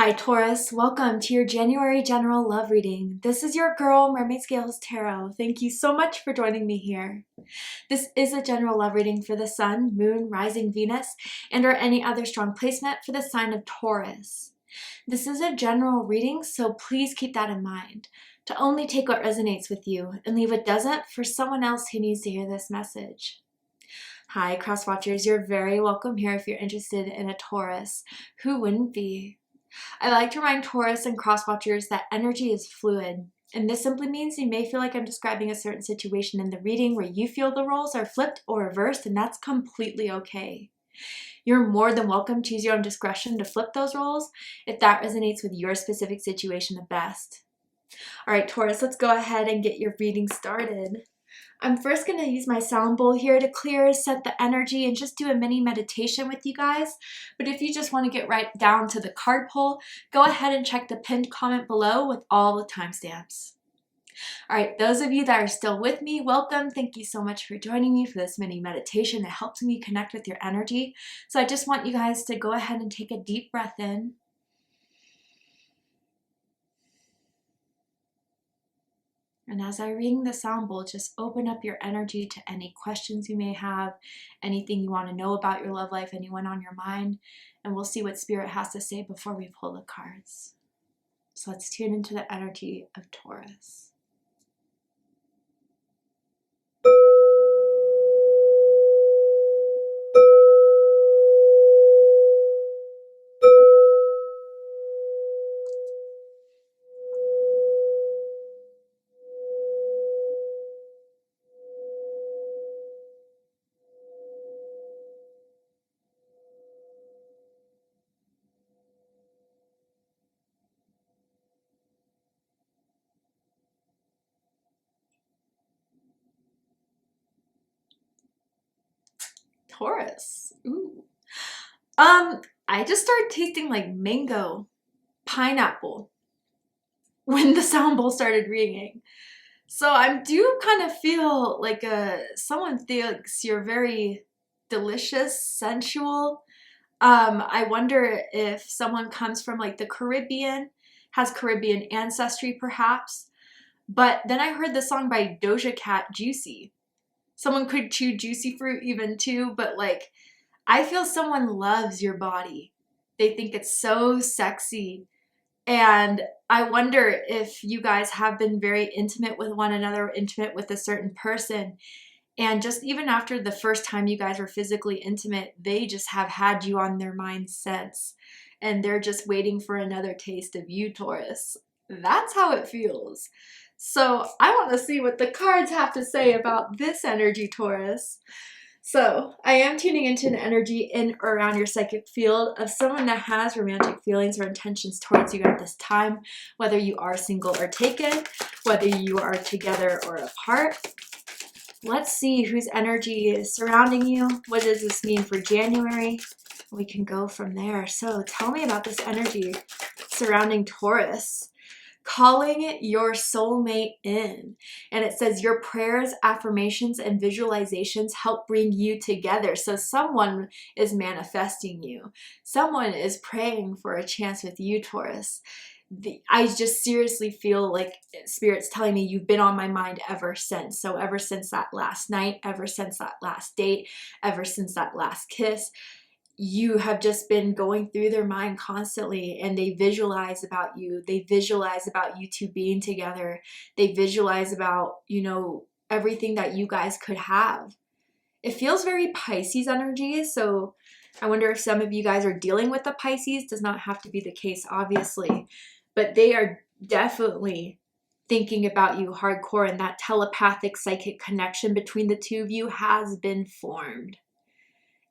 Hi Taurus, welcome to your January general love reading. This is your girl, Mermaid Scales Tarot. Thank you so much for joining me here. This is a general love reading for the Sun, Moon, Rising Venus, and or any other strong placement for the sign of Taurus. This is a general reading, so please keep that in mind. To only take what resonates with you and leave what doesn't for someone else who needs to hear this message. Hi Cross Watchers, you're very welcome here if you're interested in a Taurus. Who wouldn't be? I like to remind Taurus and cross watchers that energy is fluid, and this simply means you may feel like I'm describing a certain situation in the reading where you feel the roles are flipped or reversed, and that's completely okay. You're more than welcome to use your own discretion to flip those roles if that resonates with your specific situation the best. All right, Taurus, let's go ahead and get your reading started. I'm first going to use my sound bowl here to clear, set the energy, and just do a mini meditation with you guys. But if you just want to get right down to the card pull, go ahead and check the pinned comment below with all the timestamps. All right, those of you that are still with me, welcome. Thank you so much for joining me for this mini meditation. It helps me connect with your energy. So I just want you guys to go ahead and take a deep breath in. And as I ring the sound bowl, just open up your energy to any questions you may have, anything you want to know about your love life, anyone on your mind, and we'll see what Spirit has to say before we pull the cards. So let's tune into the energy of Taurus. Taurus. Ooh. I just started tasting like mango, pineapple when the sound bowl started ringing. So I do kind of feel like someone thinks you're very delicious, sensual. I wonder if someone comes from like the Caribbean, has Caribbean ancestry perhaps. But then I heard the song by Doja Cat, Juicy. Someone could chew juicy fruit even too, but like I feel someone loves your body. They think it's so sexy. And I wonder if you guys have been very intimate with one another, intimate with a certain person. And just even after the first time you guys were physically intimate, they just have had you on their mind since. And they're just waiting for another taste of you, Taurus. That's how it feels. So I want to see what the cards have to say about this energy, Taurus. So I am tuning into an energy in or around your psychic field of someone that has romantic feelings or intentions towards you at this time, whether you are single or taken, whether you are together or apart. Let's see whose energy is surrounding you. What does this mean for January? We can go from there. So tell me about this energy surrounding Taurus. Calling your soulmate in. And it says your prayers, affirmations, and visualizations help bring you together. So someone is manifesting you. Someone is praying for a chance with you, Taurus. I just seriously feel like Spirit's telling me you've been on my mind ever since. So ever since that last night, ever since that last date, ever since that last kiss, you have just been going through their mind constantly, and they visualize about you. They visualize about you two being together. They visualize about, everything that you guys could have. It feels very Pisces energy. So I wonder if some of you guys are dealing with the Pisces. Does not have to be the case, obviously, but they are definitely thinking about you hardcore, and that telepathic psychic connection between the two of you has been formed.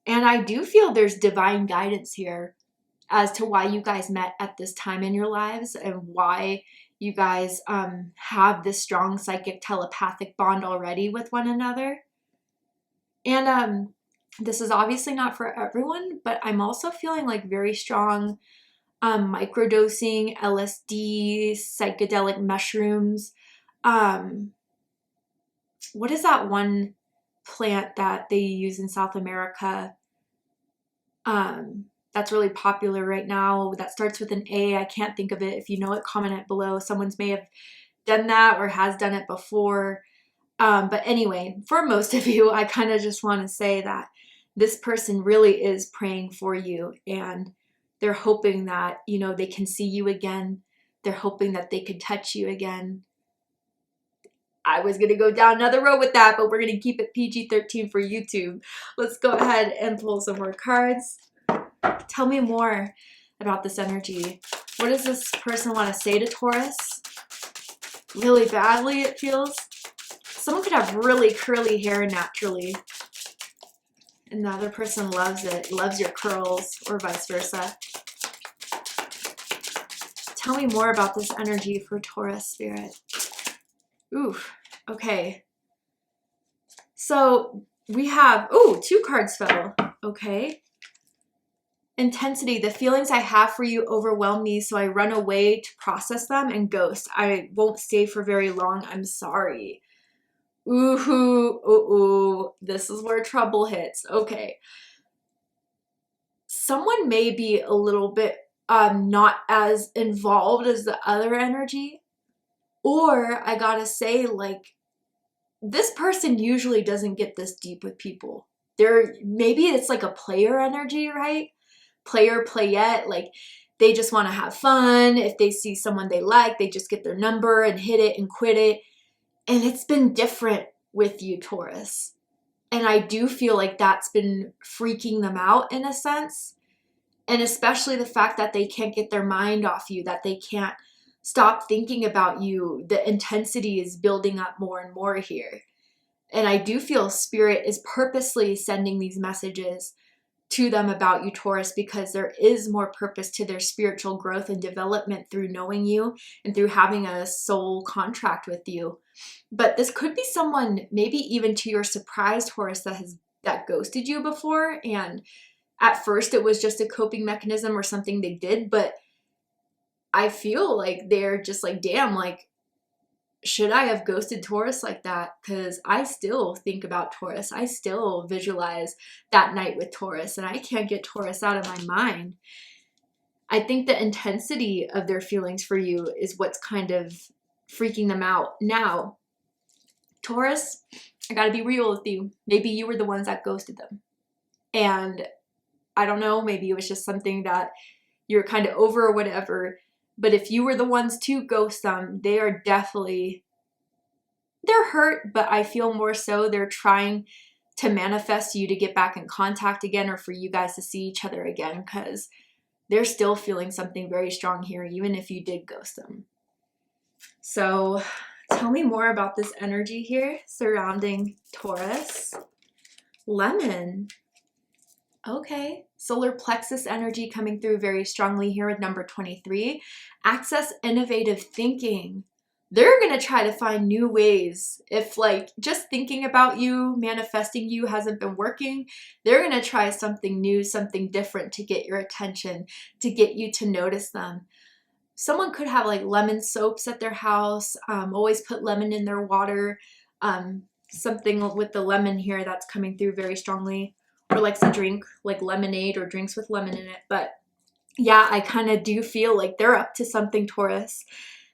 And I do feel there's divine guidance here as to why you guys met at this time in your lives and why you guys have this strong psychic telepathic bond already with one another. And this is obviously not for everyone, but I'm also feeling like very strong microdosing, LSD, psychedelic mushrooms. What is that one plant that they use in South America? that's really popular right now that starts with an A. I can't think of it. If you know it, comment it below. Someone's may have done that or has done it before. But anyway, for most of you, I kind of just want to say that this person really is praying for you, and they're hoping that, you know, they can see you again. They're hoping that they could touch you again. I was going to go down another road with that, but we're going to keep it PG-13 for YouTube. Let's go ahead and pull some more cards. Tell me more about this energy. What does this person want to say to Taurus? Really badly, it feels. Someone could have really curly hair naturally, and the other person loves it, loves your curls, or vice versa. Tell me more about this energy for Taurus, Spirit. Ooh, okay. So we have, ooh, 2 cards fell. Okay. Intensity. The feelings I have for you overwhelm me, so I run away to process them and ghost. I won't stay for very long. I'm sorry. Ooh, this is where trouble hits. Okay. Someone may be a little bit not as involved as the other energy. Or I gotta say, like, this person usually doesn't get this deep with people. Maybe it's like a player energy, right? Player, playette, like they just want to have fun. If they see someone they like, they just get their number and hit it and quit it. And it's been different with you, Taurus. And I do feel like that's been freaking them out in a sense. And especially the fact that they can't get their mind off you, that they can't stop thinking about you. The intensity is building up more and more here. And I do feel Spirit is purposely sending these messages to them about you, Taurus, because there is more purpose to their spiritual growth and development through knowing you and through having a soul contract with you. But this could be someone, maybe even to your surprise, Taurus, that ghosted you before. And at first it was just a coping mechanism or something they did, but I feel like they're just like, damn, like, should I have ghosted Taurus like that? Because I still think about Taurus. I still visualize that night with Taurus, and I can't get Taurus out of my mind. I think the intensity of their feelings for you is what's kind of freaking them out. Now, Taurus, I gotta be real with you. Maybe you were the ones that ghosted them. And I don't know, maybe it was just something that you're kind of over or whatever. But if you were the ones to ghost them, they are definitely, they're hurt, but I feel more so they're trying to manifest you to get back in contact again, or for you guys to see each other again, because they're still feeling something very strong here, even if you did ghost them. So tell me more about this energy here surrounding Taurus. Lemon. Okay, solar plexus energy coming through very strongly here with number 23. Access innovative thinking. They're going to try to find new ways. If like just thinking about you, manifesting you hasn't been working, they're going to try something new, something different to get your attention, to get you to notice them. Someone could have like lemon soaps at their house, always put lemon in their water, something with the lemon here that's coming through very strongly. Or likes to drink like lemonade or drinks with lemon in it. But yeah, I kind of do feel like they're up to something, Taurus.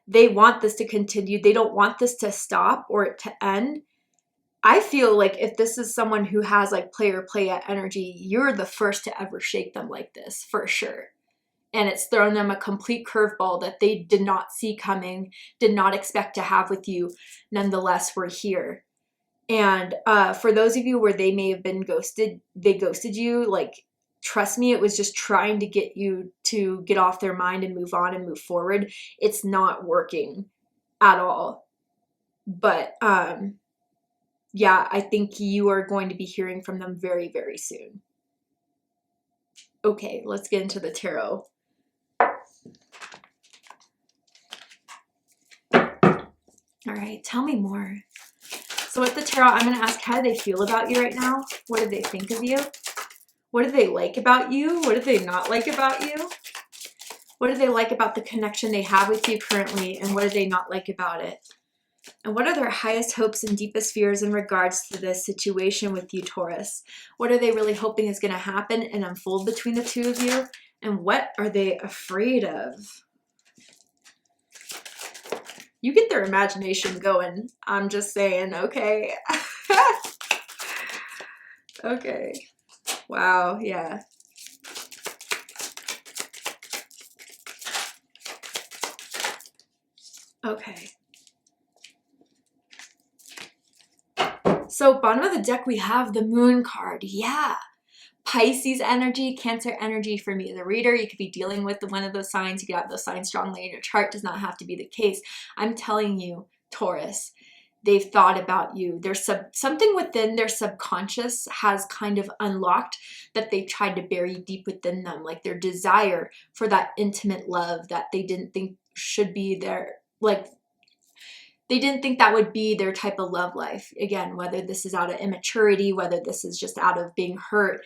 They want this to continue. They don't want this to stop or it to end. I feel like if this is someone who has like player playette energy, you're the first to ever shake them like this, for sure. And it's thrown them a complete curveball that they did not see coming, did not expect to have with you. Nonetheless, we're here. And for those of you where they may have been ghosted, they ghosted you, like, trust me, it was just trying to get you to get off their mind and move on and move forward. It's not working at all. But yeah, I think you are going to be hearing from them very, very soon. Okay, let's get into the tarot. All right, tell me more. So with the tarot, I'm going to ask, how do they feel about you right now? What do they think of you? What do they like about you? What do they not like about you? What do they like about the connection they have with you currently? And what do they not like about it? And what are their highest hopes and deepest fears in regards to this situation with you, Taurus? What are they really hoping is going to happen and unfold between the two of you? And what are they afraid of? You get their imagination going. I'm just saying, okay? Okay. Wow, yeah. Okay. So bottom of the deck, we have the Moon card. Yeah. Pisces energy, Cancer energy for me, the reader. You could be dealing with one of those signs. You could have those signs strongly in your chart. Does not have to be the case. I'm telling you, Taurus, they've thought about you. There's something within their subconscious has kind of unlocked that they've tried to bury deep within them, like their desire for that intimate love that they didn't think should be there. Like, they didn't think that would be their type of love life. Again, whether this is out of immaturity, whether this is just out of being hurt,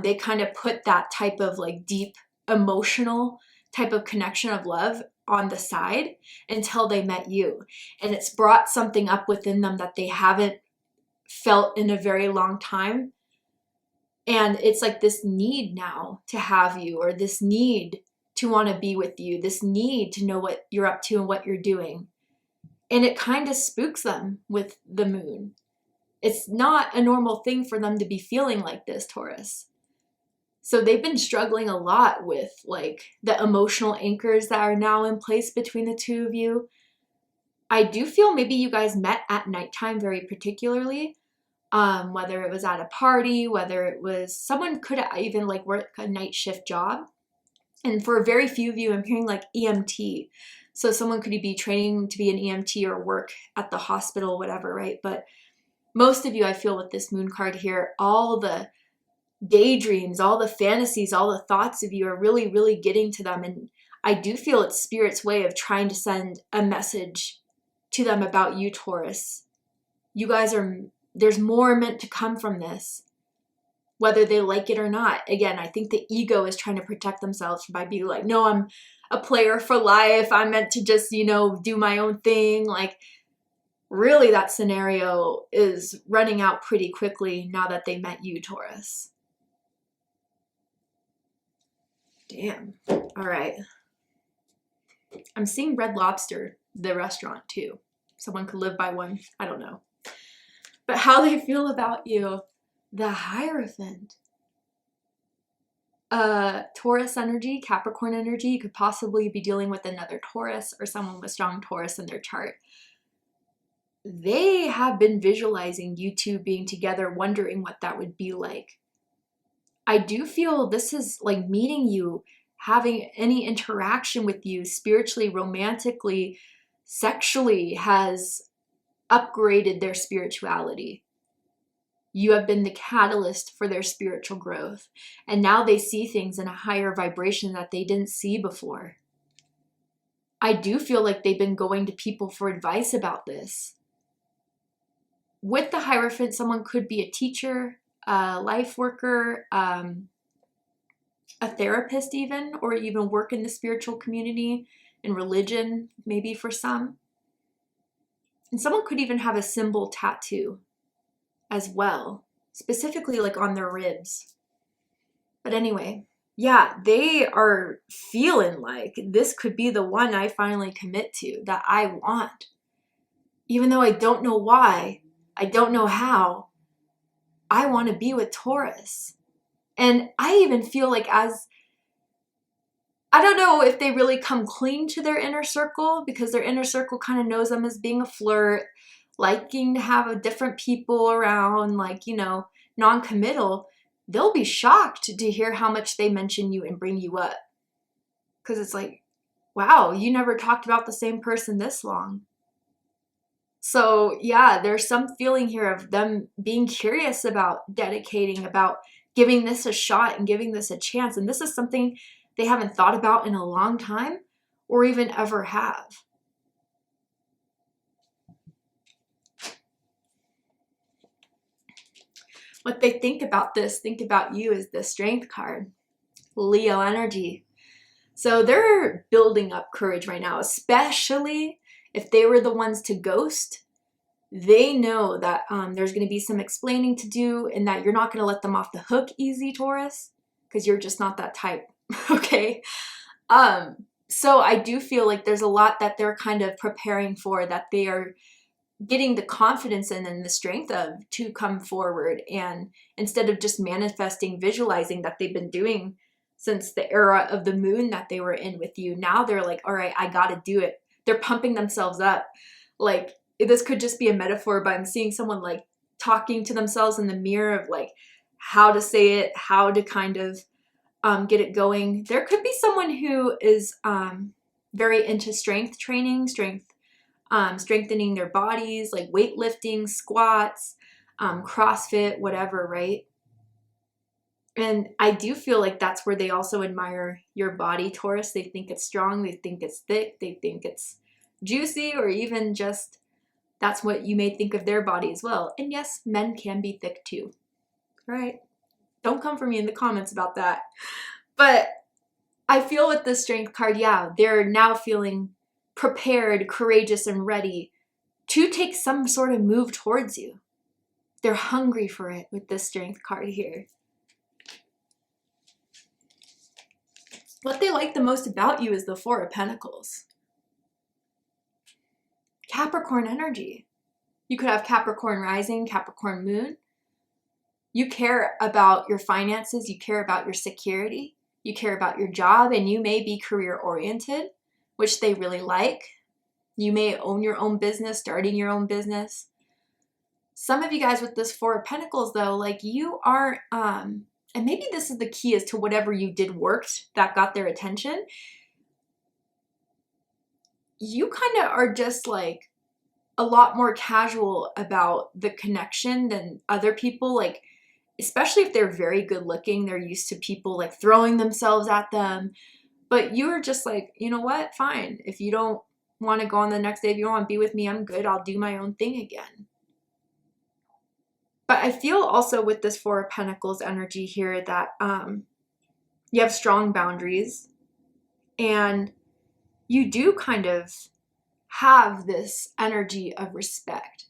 they kind of put that type of like deep emotional type of connection of love on the side until they met you. And it's brought something up within them that they haven't felt in a very long time. And it's like this need now to have you, or this need to want to be with you, this need to know what you're up to and what you're doing. And it kind of spooks them with the moon. It's not a normal thing for them to be feeling like this, Taurus. So they've been struggling a lot with like the emotional anchors that are now in place between the two of you. I do feel maybe you guys met at nighttime very particularly, whether it was at a party, whether it was someone could even like work a night shift job. And for very few of you, I'm hearing like EMT. So someone could be training to be an EMT or work at the hospital, whatever, right? But most of you, I feel with this moon card here, all the daydreams, all the fantasies, all the thoughts of you are really, really getting to them. And I do feel it's Spirit's way of trying to send a message to them about you, Taurus. You guys there's more meant to come from this, whether they like it or not. Again, I think the ego is trying to protect themselves by being like, no, I'm a player for life. I'm meant to just, do my own thing. Like, really, that scenario is running out pretty quickly now that they met you, Taurus. Damn. All right. I'm seeing Red Lobster, the restaurant, too. Someone could live by one. I don't know. But how they feel about you. The Hierophant. Taurus energy, Capricorn energy. You could possibly be dealing with another Taurus or someone with strong Taurus in their chart. They have been visualizing you two being together, wondering what that would be like. I do feel this is like meeting you, having any interaction with you spiritually, romantically, sexually has upgraded their spirituality. You have been the catalyst for their spiritual growth. And now they see things in a higher vibration that they didn't see before. I do feel like they've been going to people for advice about this. With the Hierophant, someone could be a teacher, a life worker, a therapist even, or even work in the spiritual community, in religion, maybe for some. And someone could even have a symbol tattoo as well, specifically like on their ribs. But anyway, yeah, they are feeling like this could be the one I finally commit to, that I want. Even though I don't know why, I don't know how, I want to be with Taurus. And I even feel like I don't know if they really come clean to their inner circle, because their inner circle kind of knows them as being a flirt, liking to have different people around, like, non-committal. They'll be shocked to hear how much they mention you and bring you up. Because it's like, wow, you never talked about the same person this long. So yeah, there's some feeling here of them being curious about dedicating, about giving this a shot and giving this a chance. And this is something they haven't thought about in a long time or even ever have. What they think about you is the Strength card, Leo energy. So they're building up courage right now, especially If they were the ones to ghost, they know that there's going to be some explaining to do and that you're not going to let them off the hook easy, Taurus, because you're just not that type, okay? So I do feel like there's a lot that they're kind of preparing for, that they are getting the confidence in and the strength of to come forward. And instead of just manifesting, visualizing that they've been doing since the era of the moon that they were in with you, now they're like, all right, I got to do it. They're pumping themselves up. Like, this could just be a metaphor, but I'm seeing someone like talking to themselves in the mirror of like how to say it, how to kind of get it going. There could be someone who is very into strength training, strengthening their bodies, like weightlifting, squats, CrossFit, whatever, right? And I do feel like that's where they also admire your body, Taurus. They think it's strong, they think it's thick, they think it's juicy, or even just that's what you may think of their body as well. And yes, men can be thick too. All right? Don't come for me in the comments about that. But I feel with the strength card, yeah, they're now feeling prepared, courageous, and ready to take some sort of move towards you. They're hungry for it with this strength card here. What they like the most about you is the Four of Pentacles. Capricorn energy. You could have Capricorn rising, Capricorn moon. You care about your finances, you care about your security, you care about your job, and you may be career oriented, which they really like. You may own your own business, starting your own business. Some of you guys with this Four of Pentacles though, like you are, and maybe this is the key as to whatever you did worked that got their attention. You kind of are just like a lot more casual about the connection than other people. Like, especially if they're very good looking, they're used to people like throwing themselves at them. But you're just like, you know what? Fine. If you don't want to go on the next day, if you don't want to be with me, I'm good. I'll do my own thing again. But I feel also with this Four of Pentacles energy here that you have strong boundaries and you do kind of have this energy of respect.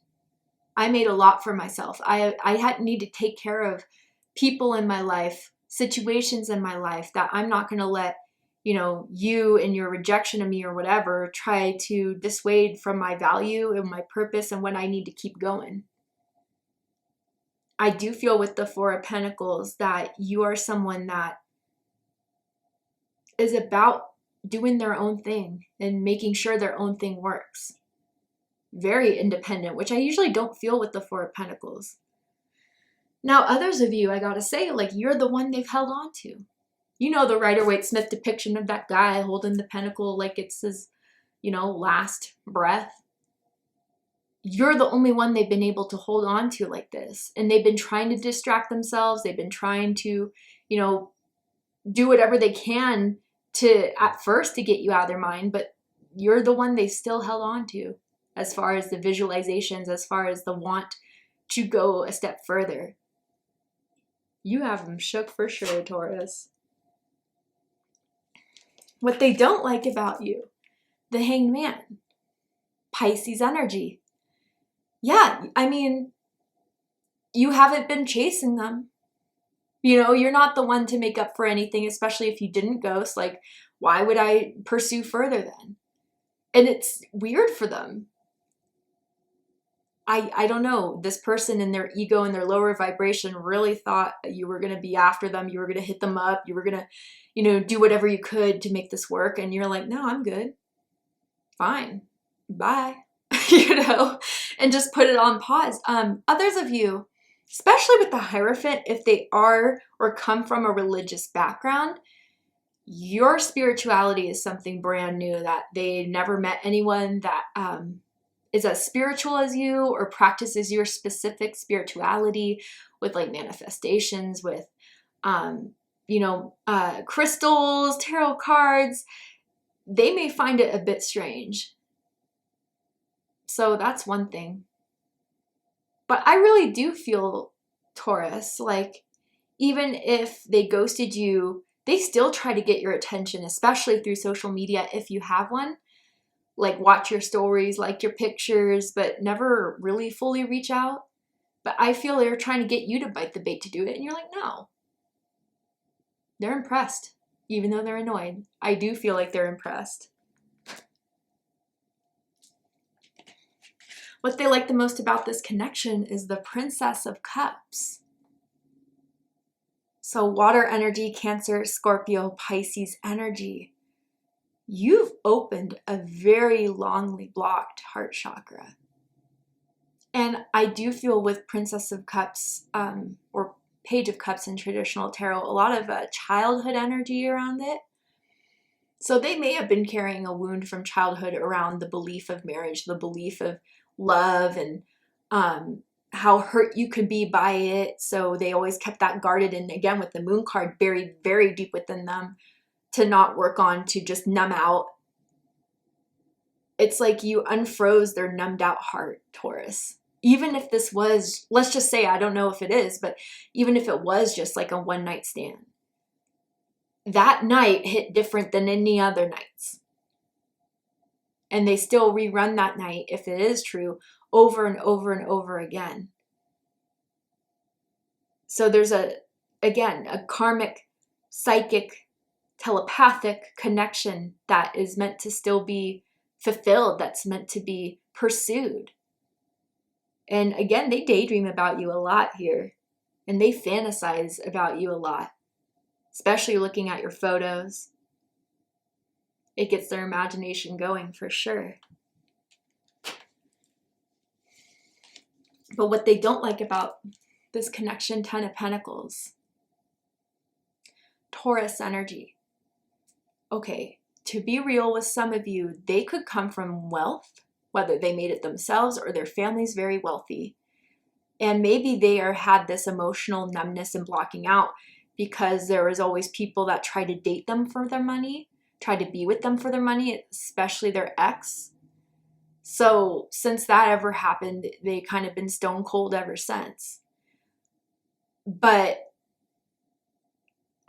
I made a lot for myself. I need to take care of people in my life, situations in my life that I'm not going to let, you know, you and your rejection of me or whatever try to dissuade from my value and my purpose and when I need to keep going. I do feel with the Four of Pentacles that you are someone that is about doing their own thing and making sure their own thing works. Very independent, which I usually don't feel with the Four of Pentacles. Now, others of you, I gotta say, like, you're the one they've held on to. You know the Rider-Waite-Smith depiction of that guy holding the pentacle like it's his, you know, last breath. You're the only one they've been able to hold on to like this. And they've been trying to distract themselves. They've been trying to, you know, do whatever they can to, at first, to get you out of their mind. But you're the one they still held on to as far as the visualizations, as far as the want to go a step further. You have them shook for sure, Taurus. What they don't like about you, the Hanged Man, Pisces energy. Yeah, I mean, you haven't been chasing them. You know, you're not the one to make up for anything, especially if you didn't ghost. Like, why would I pursue further then? And it's weird for them. I don't know. This person in their ego and their lower vibration really thought that you were going to be after them. You were going to hit them up. You were going to, you know, do whatever you could to make this work. And you're like, no, I'm good. Fine. Bye. You know, and just put it on pause. Others of you, especially with the Hierophant, if they are or come from a religious background, your spirituality is something brand new that they never met anyone that is as spiritual as you or practices your specific spirituality with like manifestations, with, you know, crystals, tarot cards. They may find it a bit strange. So that's one thing. But I really do feel, Taurus, like even if they ghosted you, they still try to get your attention, especially through social media if you have one. like watch your stories, like your pictures, but never really fully reach out. But I feel they're trying to get you to bite the bait to do it. And you're like, no. They're impressed, even though they're annoyed. I do feel like they're impressed. What they like the most about this connection is the Princess of Cups. So water energy, Cancer, Scorpio, Pisces energy. You've opened a very longly blocked heart chakra. And I do feel with Princess of Cups, or Page of Cups in traditional tarot, a lot of childhood energy around it. So they may have been carrying a wound from childhood around the belief of marriage, the belief of love, and how hurt you could be by it. So they always kept that guarded, and again with the Moon card buried very deep within them, to not work on, to just numb out. It's like you unfroze their numbed out heart, Taurus. Even if this was, let's just say, I don't know if it is, but even if it was just like a one night stand, that night hit different than any other nights. And they still rerun that night, if it is true, over and over and over again. So there's again, a karmic, psychic, telepathic connection that is meant to still be fulfilled, that's meant to be pursued. And again, they daydream about you a lot here, and they fantasize about you a lot, especially looking at your photos. It gets their imagination going for sure. But what they don't like about this connection, 10 of Pentacles, Taurus energy. Okay, to be real with some of you, they could come from wealth, whether they made it themselves or their family's very wealthy. And maybe they had this emotional numbness and blocking out because there was always people that tried to date them for their money, tried to be with them for their money, especially their ex. So since that ever happened, they kind of been stone cold ever since. But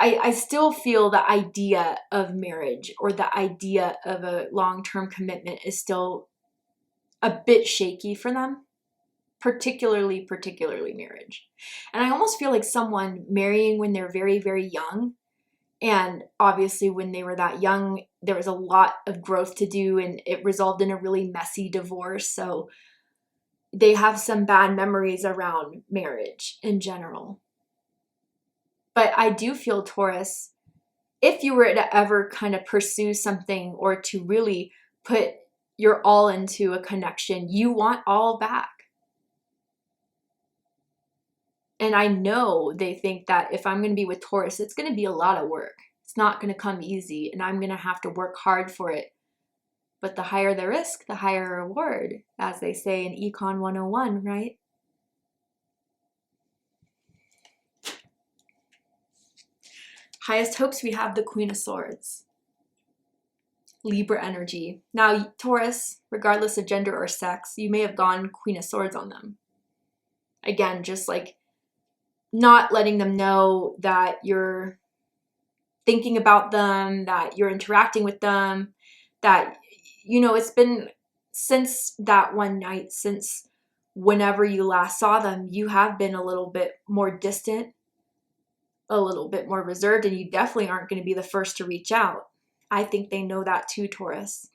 I still feel the idea of marriage or the idea of a long-term commitment is still a bit shaky for them, particularly marriage. And I almost feel like someone marrying when they're very, very young. And obviously when they were that young, there was a lot of growth to do, and it resolved in a really messy divorce. So they have some bad memories around marriage in general. But I do feel, Taurus, if you were to ever kind of pursue something or to really put your all into a connection, you want all back. And I know they think that if I'm going to be with Taurus, it's going to be a lot of work. It's not going to come easy, and I'm going to have to work hard for it. But the higher the risk, the higher reward, as they say in Econ 101, right? Highest hopes, we have the Queen of Swords. Libra energy. Now, Taurus, regardless of gender or sex, you may have gone Queen of Swords on them. Again, just like not letting them know that you're thinking about them, that you're interacting with them, that, you know, it's been since that one night, since whenever you last saw them, you have been a little bit more distant, a little bit more reserved, and you definitely aren't going to be the first to reach out. I think they know that too, Taurus.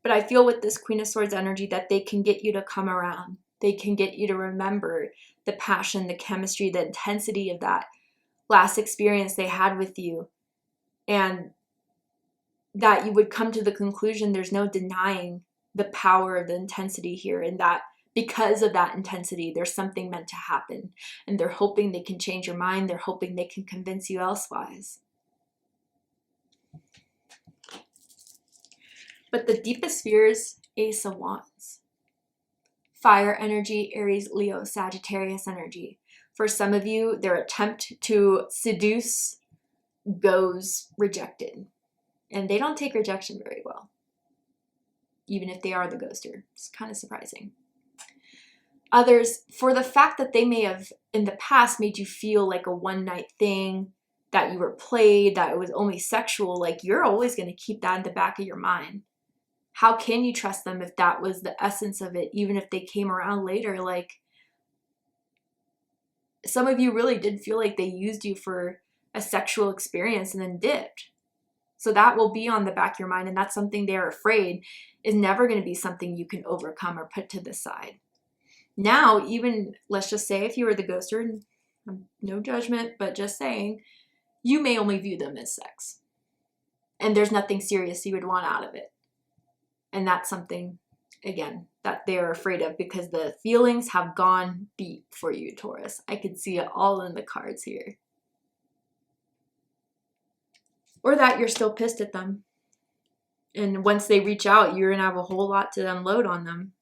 But I feel with this Queen of Swords energy that they can get you to come around. They can get you to remember the passion, the chemistry, the intensity of that last experience they had with you. And that you would come to the conclusion there's no denying the power of the intensity here, and that because of that intensity, there's something meant to happen. And they're hoping they can change your mind. They're hoping they can convince you elsewise. But the deepest fears, Ace of Wands. Fire energy, Aries, Leo, Sagittarius energy. For some of you, their attempt to seduce goes rejected. And they don't take rejection very well. Even if they are the ghoster. It's kind of surprising. Others, for the fact that they may have in the past made you feel like a one-night thing, that you were played, that it was only sexual, like you're always going to keep that in the back of your mind. How can you trust them if that was the essence of it, even if they came around later? Like, some of you really did feel like they used you for a sexual experience and then dipped. So that will be on the back of your mind, and that's something they're afraid is never going to be something you can overcome or put to the side. Now, even, let's just say if you were the ghoster, no judgment, but just saying, you may only view them as sex. And there's nothing serious you would want out of it. And that's something, again, that they're afraid of because the feelings have gone deep for you, Taurus. I could see it all in the cards here. Or that you're still pissed at them. And once they reach out, you're going to have a whole lot to unload on them.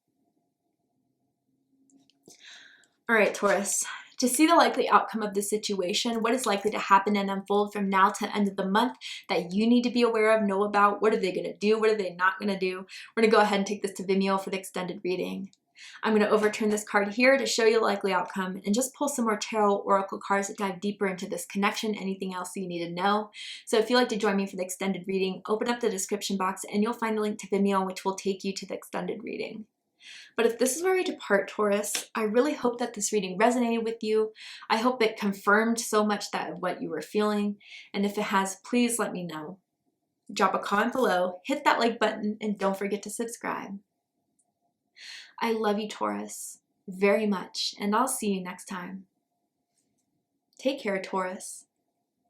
All right, Taurus. To see the likely outcome of the situation, what is likely to happen and unfold from now to the end of the month that you need to be aware of, know about, what are they going to do, what are they not going to do. We're going to go ahead and take this to Vimeo for the extended reading. I'm going to overturn this card here to show you the likely outcome and just pull some more tarot oracle cards that dive deeper into this connection, anything else you need to know. So if you'd like to join me for the extended reading, open up the description box and you'll find the link to Vimeo, which will take you to the extended reading. But if this is where we depart, Taurus, I really hope that this reading resonated with you. I hope it confirmed so much that what you were feeling. And if it has, please let me know. Drop a comment below, hit that like button, and don't forget to subscribe. I love you, Taurus, very much, and I'll see you next time. Take care, Taurus.